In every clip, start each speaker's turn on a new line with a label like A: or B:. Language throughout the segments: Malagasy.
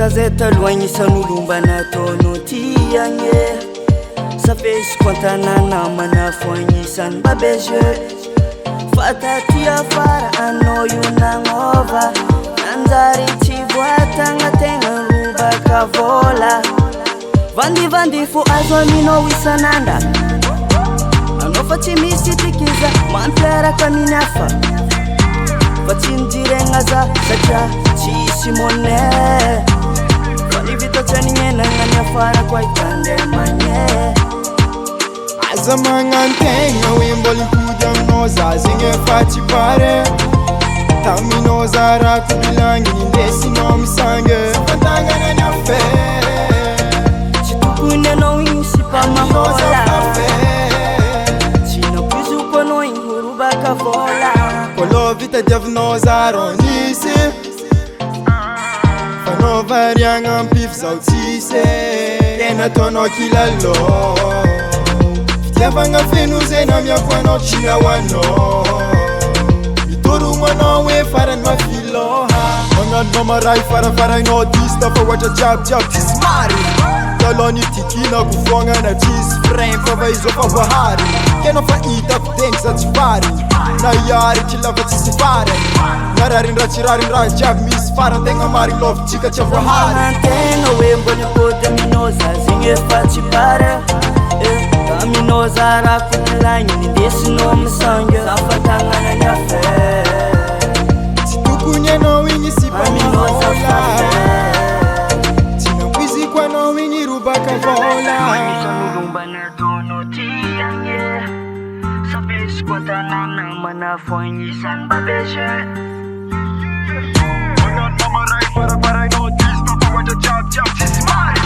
A: Zazeta loin isan'olomba nataonao tiagne Savesy kontana namana foagnisan'ny babege Fataty afara anao io nagnova Nanjary tsy voatagna tegna robaka vola Vandivandy fo azo aminao isan'andra Anao fa tsy misy tikiza mampiaraka amin'ny hafa Fa tsy nijiregna za satria tsisy monnaie Nivitatsanignenagna niafara kwa itandemanye
B: Aza magnantegna hoe mbola impody aminao za zegny efa tsy pare Taminao za raha kobilanginy indesinao misange Fantagnana ny affaire
A: Tsy tokony anao igny sy mpamahola Tsy nampizoko anao igny horobaka vola
B: Kôlo vitadiavinao za ronisy Fanao variagna ampify zao tsisy Tena ataonao kilalo Fitiavagna feno zay na miako anao tsy nahoanao Mitoromo anao hoe farany mafiloha Magnano mamaray farafarainao dista fa ohatra jiaby tsisy mary Taloha nitikinako foagnana tsisy frein fa va izo fa voahary Kenao fa hitako tengy za tsy fary Na iary tsy lava tsisy fary Nararin-draha tsy rarin-draha jiaby misy farany tegna mary lovintsika tsy voahary
A: Mantegna hoe mbona impody aminao za zegny efa tsy pare Aminao za raha kobilagny indesinao misange Za fatagnana ny affaire
B: Tsy tokony anao igny sy mpamahola Tsy nampoiziko anao igny robaka vola
A: Isan'olomba nataonao tiagne Savesy kontana namana foagnisan'ny babege
B: Magnano mamaray farafarainao dista fa ohatra jiaby tsisy mary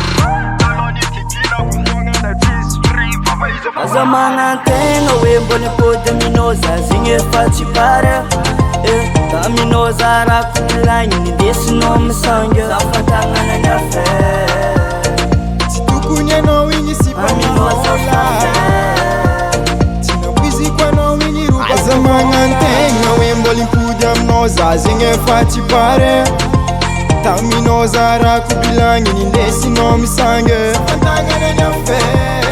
B: Taloha nitikinako foagnana tsisy frein fa va izo fa
A: Aza magnantegna hoe mbona impody aminao za zegny efa tsy pare Aminao za raha kobilagny indesinao misange Za fatagnana ny affaire
B: Tsy tokony anao igny sy mpamahola Tsy nampoiziko anao igny robaka Aza magnantegna hoe mbola impody aminao za zegny efa tsy pare Taminao za raha kobilagny indesinao misange Fantagnana ny affaire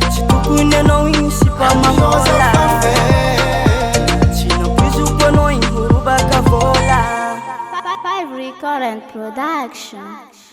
A: Tsy tokony anao igny sy mpamahola Tsy nampizoko anao igny horobaka vola
C: Five Record and Production.